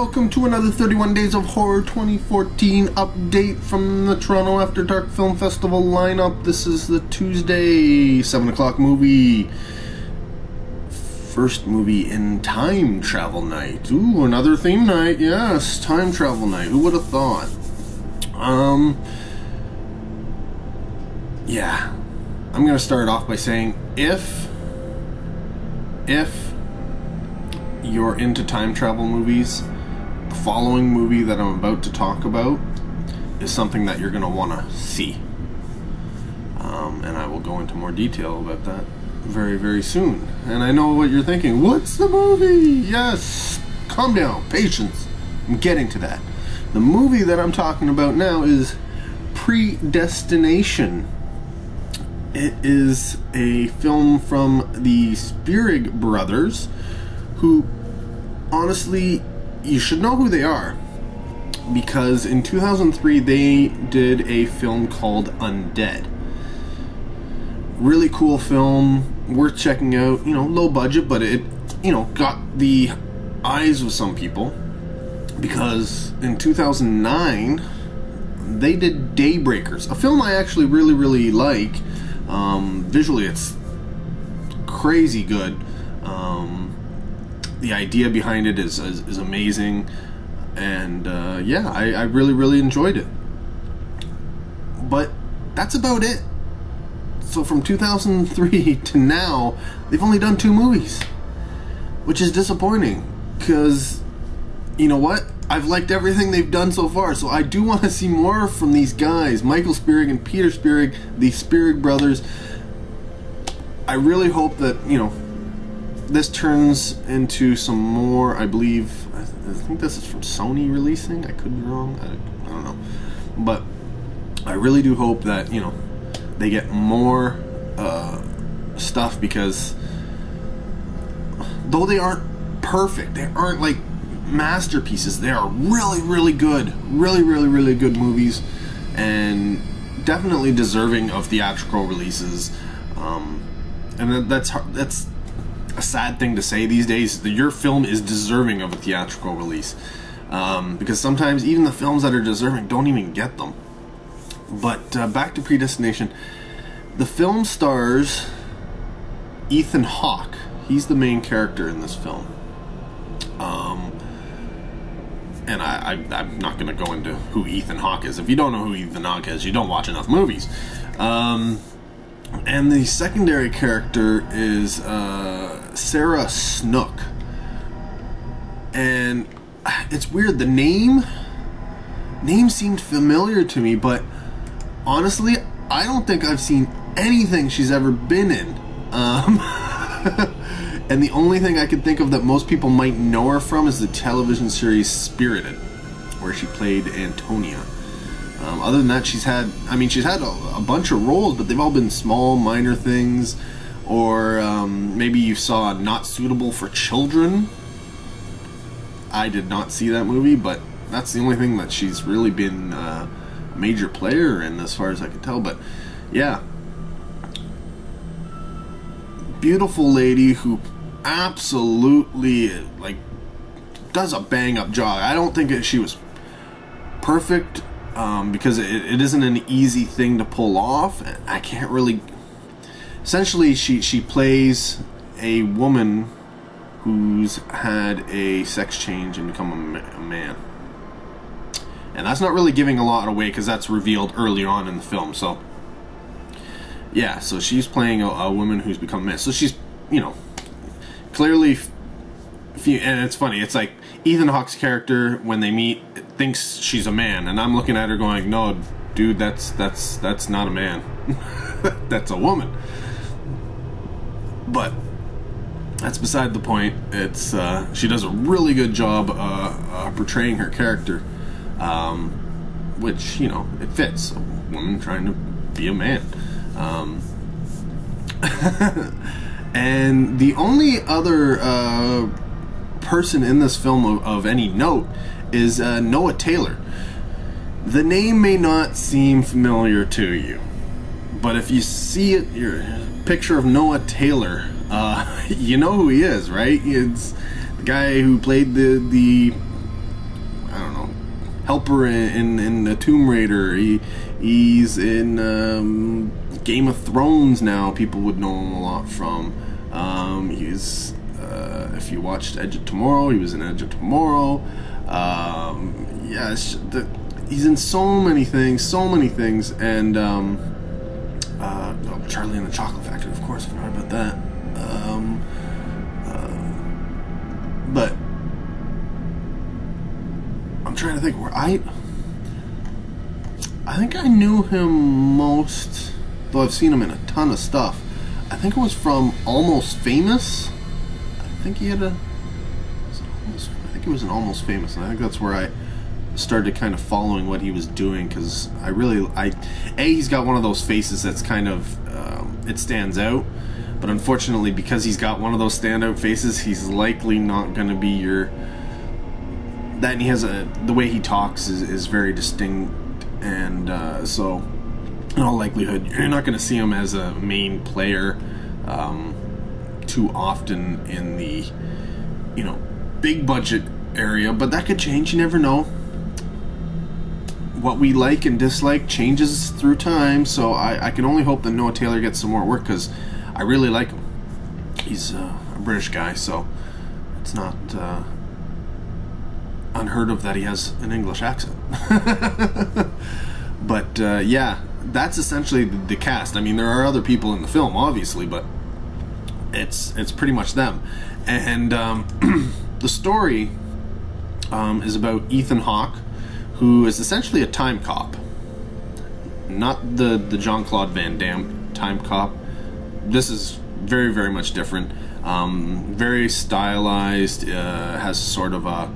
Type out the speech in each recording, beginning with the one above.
welcome to another 31 Days of Horror 2014 update from the Toronto After Dark Film Festival lineup. This is the Tuesday 7 o'clock movie. First movie in time travel night. Ooh, another theme night. Yes, time travel night. Who would have thought? Yeah. I'm going to start off by saying if you're into time travel movies, the following movie that I'm about to talk about is something that you're going to want to see. And I will go into more detail about that very, very soon. And I know what you're thinking. What's the movie? Yes. Calm down. Patience. I'm getting to that. The movie that I'm talking about now is Predestination. It is a film from the Spierig Brothers, who, honestly, you should know who they are, because in 2003 they did a film called Undead. Really cool film, worth checking out. Low budget, but it got the eyes of some people, because in 2009 they did Daybreakers, a film I actually really like. Visually it's crazy good. The idea behind it is amazing, and I really enjoyed it. But that's about it. So from 2003 to now, they've only done 2 movies, which is disappointing, because you know what? I've liked everything they've done so far, so I do want to see more from these guys, Michael Spierig and Peter Spierig, the Spierig Brothers. I really hope that, this turns into some more. I think this is from Sony releasing. I could be wrong. I don't know. But I really do hope that, they get more stuff, because though they aren't perfect, they aren't like masterpieces, they are really good, really good movies, and definitely deserving of theatrical releases. And that's a sad thing to say these days, that your film is deserving of a theatrical release, because sometimes even the films that are deserving don't even get them. But back to Predestination. The film stars Ethan Hawke. He's the main character in this film. And I'm not going to go into who Ethan Hawke is. If you don't know who Ethan Hawke is, you don't watch enough movies. And the secondary character is Sarah Snook. And it's weird, the name seemed familiar to me, but honestly, I don't think I've seen anything she's ever been in. And the only thing I can think of that most people might know her from is the television series Spirited, where she played Antonia. Other than that, she's had a bunch of roles, but they've all been small, minor things. Or maybe you saw Not Suitable for Children. I did not see that movie, but that's the only thing that she's really been a major player in, as far as I can tell. But yeah, beautiful lady who absolutely does a bang up job. I don't think she was perfect, because it isn't an easy thing to pull off. I can't really. Essentially, she plays a woman who's had a sex change and become a man, and that's not really giving a lot away, because that's revealed early on in the film. So yeah, so she's playing a woman who's become a man. So she's, clearly, and it's funny, it's like Ethan Hawke's character, when they meet, thinks she's a man, and I'm looking at her going, no, dude, that's not a man. That's a woman. But that's beside the point. It's she does a really good job portraying her character, which, it fits a woman trying to be a man. And the only other person in this film of any note is Noah Taylor. The name may not seem familiar to you, but if you see your picture of Noah Taylor, you know who he is, right? It's the guy who played the helper in the Tomb Raider. He's in Game of Thrones now. People would know him a lot from. He's if you watched Edge of Tomorrow, he was in Edge of Tomorrow. He's in so many things, and Charlie and the Chocolate Factory, of course, forgot about that. But I'm trying to think where I think I knew him most, though I've seen him in a ton of stuff. I think it was from Almost Famous. I think he had I think it was an Almost Famous, and I think that's where I started kind of following what he was doing, because he's got one of those faces that's kind of it stands out, but unfortunately, because he's got one of those standout faces, he's likely not going to be and he has the way he talks is very distinct, and so in all likelihood you're not going to see him as a main player too often in the big budget area, but that could change. You never know. What we like and dislike changes through time, so I can only hope that Noah Taylor gets some more work, because I really like him. He's a British guy, so it's not unheard of that he has an English accent. But that's essentially the cast. I mean, there are other people in the film, obviously, but it's pretty much them. And the story is about Ethan Hawke, who is essentially a time cop. Not the Jean-Claude Van Damme time cop. This is very, very much different. Very stylized, has sort of a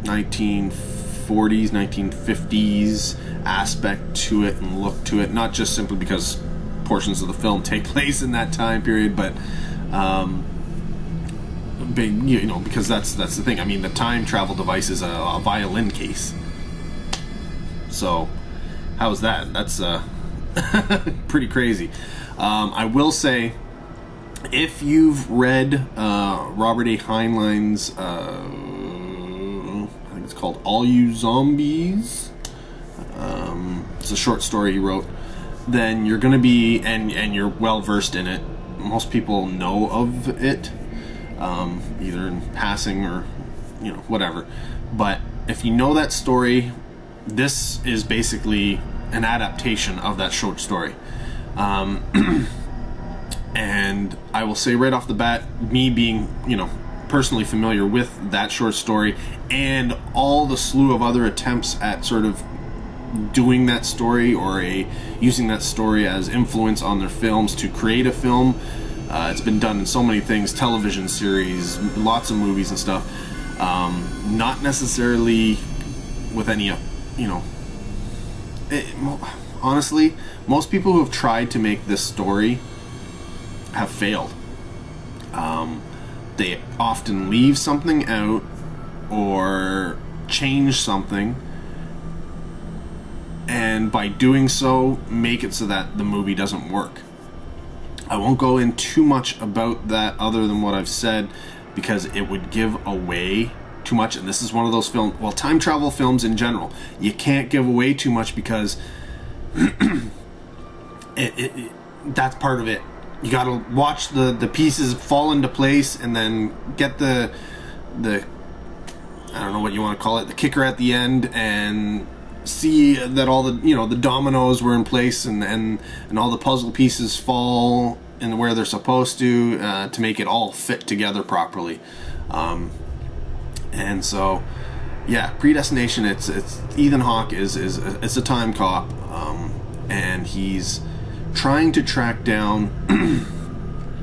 1940s, 1950s aspect to it and look to it, not just simply because portions of the film take place in that time period, but because that's the thing. I mean, the time travel device is a violin case. So, how's that? That's pretty crazy. I will say, if you've read Robert A. Heinlein's, I think it's called All You Zombies. It's a short story he wrote. Then you're going to be, and you're well versed in it. Most people know of it. Either in passing or whatever, but if you know that story, this is basically an adaptation of that short story. And I will say right off the bat, me being personally familiar with that short story and all the slew of other attempts at sort of doing that story or using that story as influence on their films to create a film. It's been done in so many things, television series, lots of movies and stuff. Not necessarily with any, honestly, most people who have tried to make this story have failed. They often leave something out or change something, and by doing so, make it so that the movie doesn't work. I won't go in too much about that other than what I've said, because it would give away too much, and this is one of those films, well, time travel films in general, you can't give away too much, because that's part of it. You gotta watch the pieces fall into place, and then get the I don't know what you want to call it, the kicker at the end, and see that all the the dominoes were in place, and all the puzzle pieces fall in where they're supposed to make it all fit together properly. And so, yeah, Predestination. It's Ethan Hawke is it's a time cop, and he's trying to track down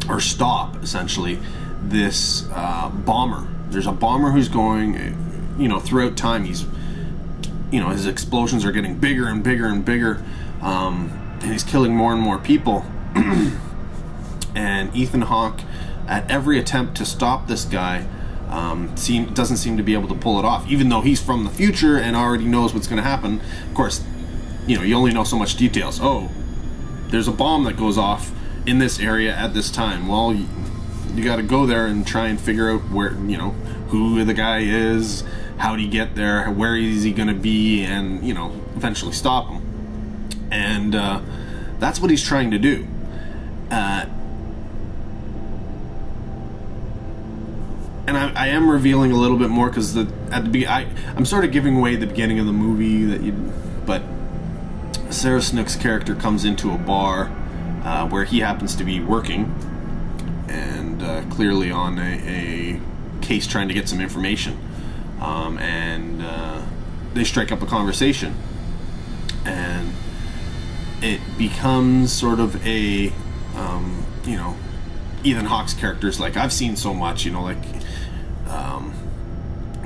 or stop essentially this bomber. There's a bomber who's going, throughout time. He's his explosions are getting bigger and bigger and bigger, and he's killing more and more people. And Ethan Hawke, at every attempt to stop this guy, doesn't seem to be able to pull it off, even though he's from the future and already knows what's going to happen. Of course, you only know so much details. Oh, there's a bomb that goes off in this area at this time. Well, you got to go there and try and figure out where, who the guy is, how did he get there, where is he going to be, and, you know, eventually stop him. And that's what he's trying to do. And I am revealing a little bit more because I'm sort of giving away the beginning of the movie but Sarah Snook's character comes into a bar where he happens to be working, and clearly on a case trying to get some information, and they strike up a conversation, and it becomes sort of a you know, Ethan Hawke's character's like, I've seen so much, you know, like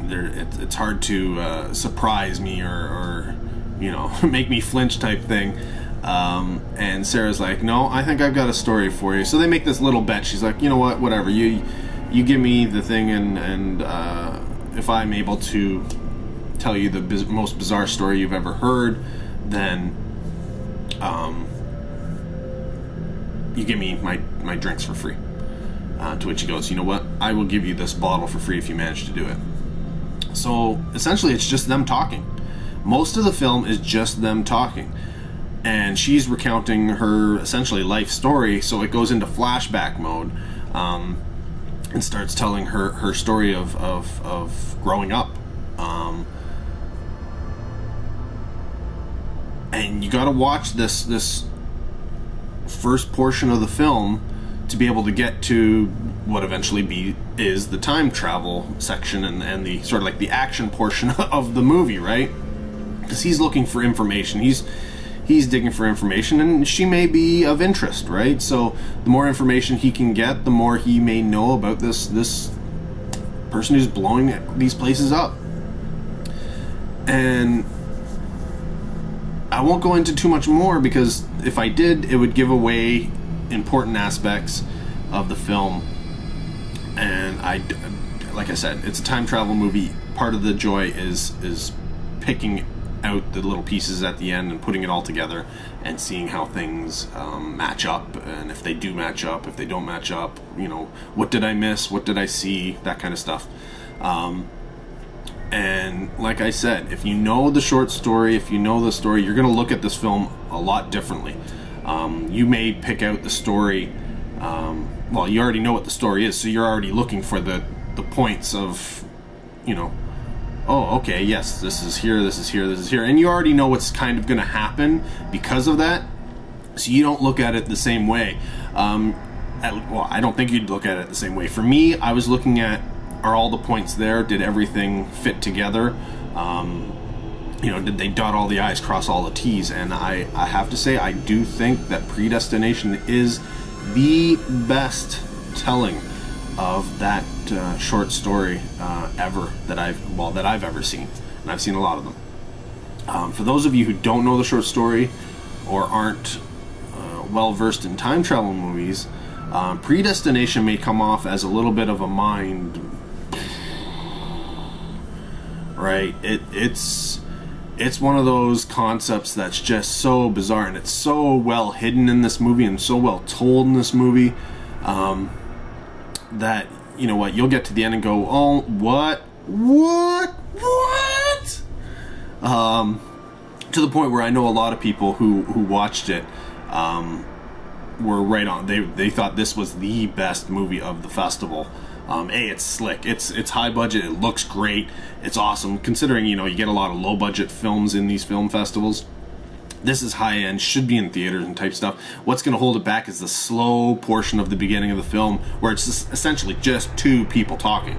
it's hard to surprise me or you know, make me flinch type thing. And Sarah's like, no, I think I've got a story for you. So they make this little bet. She's like, you know what, whatever, you give me the thing, and if I'm able to tell you the most bizarre story you've ever heard, then you give me my drinks for free. To which he goes, you know what, I will give you this bottle for free if you manage to do it. So essentially it's just them talking. Most of the film is just them talking, and she's recounting her essentially life story, so it goes into flashback mode, and starts telling her story of growing up. And you got to watch this first portion of the film to be able to get to what eventually is the time travel section and the sort of like the action portion of the movie, right? Because he's looking for information, he's digging for information, and she may be of interest, right? So the more information he can get, the more he may know about this person who's blowing these places up. And I won't go into too much more, because if I did, it would give away important aspects of the film. And like I said, it's a time travel movie. Part of the joy is picking out the little pieces at the end and putting it all together and seeing how things match up, and if they do match up, if they don't match up, you know, what did I miss, what did I see, that kind of stuff. And like I said, if you know the short story, if you know the story, you're going to look at this film a lot differently. You may pick out the story, well, you already know what the story is, so you're already looking for the points of, you know, oh, okay, yes, this is here, this is here, this is here, and you already know what's kind of going to happen because of that, so you don't look at it the same way. Well, I don't think you'd look at it the same way. For me, I was looking at, are all the points there? Did everything fit together? You know, did they dot all the I's, cross all the T's? And I have to say, I do think that Predestination is the best telling of that short story ever that I've ever seen, and I've seen a lot of them. For those of you who don't know the short story or aren't well versed in time travel movies, Predestination may come off as a little bit of a mind, right? It's one of those concepts that's just so bizarre, and it's so well hidden in this movie and so well told in this movie, that, you know what, you'll get to the end and go, oh, what? To the point where I know a lot of people who watched it were right on. They thought this was the best movie of the festival. It's slick, it's high budget, it looks great, it's awesome, considering, you know, you get a lot of low budget films in these film festivals. This is high end, should be in theaters and type stuff. What's going to hold it back is the slow portion of the beginning of the film, where it's essentially just two people talking,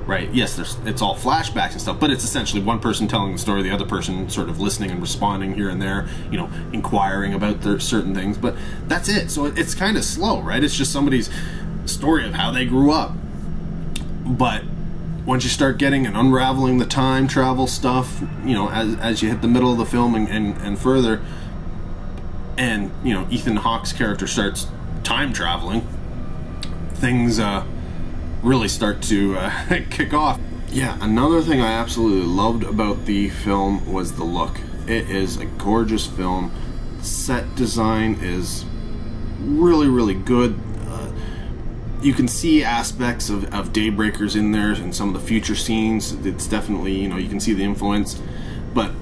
right? Yes, it's all flashbacks and stuff, but it's essentially one person telling the story, the other person sort of listening and responding here and there, you know, inquiring about their certain things, but that's it. So it's kind of slow, right? It's just somebody's story of how they grew up. But once you start getting and unraveling the time travel stuff, you know, as you hit the middle of the film and further, and, you know, Ethan Hawke's character starts time traveling, things really start to kick off. Yeah, another thing I absolutely loved about the film was the look. It is a gorgeous film. Set design is really, really good. You can see aspects of Daybreakers in there and some of the future scenes. It's definitely, you know, you can see the influence. But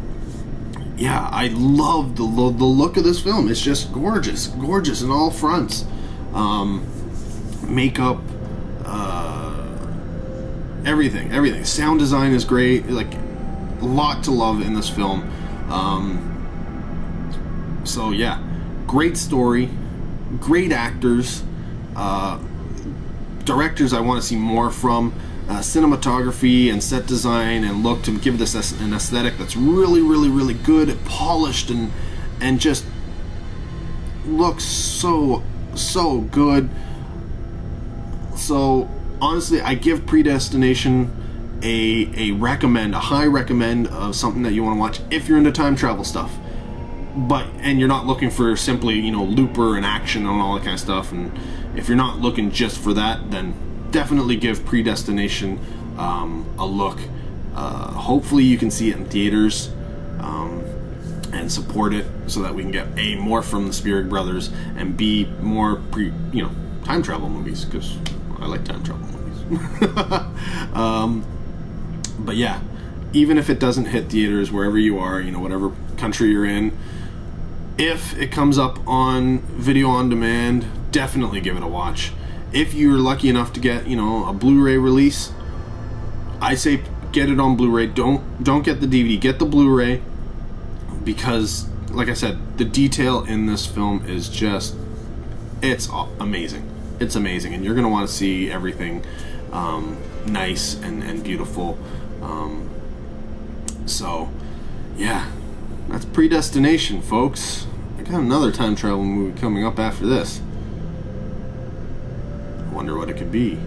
yeah, I love the look of this film. It's just gorgeous in all fronts. Makeup, everything. Sound design is great. Like, a lot to love in this film. So yeah, great story, great actors, directors I want to see more from, cinematography and set design and look to give this an aesthetic that's really good, polished, and just looks so good. So honestly, I give Predestination a high recommend of something that you want to watch if you're into time travel stuff. And you're not looking for simply, you know, Looper and action and all that kind of stuff, and if you're not looking just for that, then definitely give Predestination a look. Hopefully you can see it in theaters and support it so that we can get A, more from the Spierig Brothers, and B, more time travel movies, because I like time travel movies. But yeah, even if it doesn't hit theaters wherever you are, you know, whatever country you're in, if it comes up on video on demand, definitely give it a watch. If you're lucky enough to get, you know, a Blu-ray release, I say get it on Blu-ray. Don't get the DVD, get the Blu-ray, because like I said, the detail in this film is just, it's amazing. It's amazing, and you're going to want to see everything nice and beautiful. So yeah, that's Predestination, folks. I got another time travel movie coming up after this. I wonder what it could be.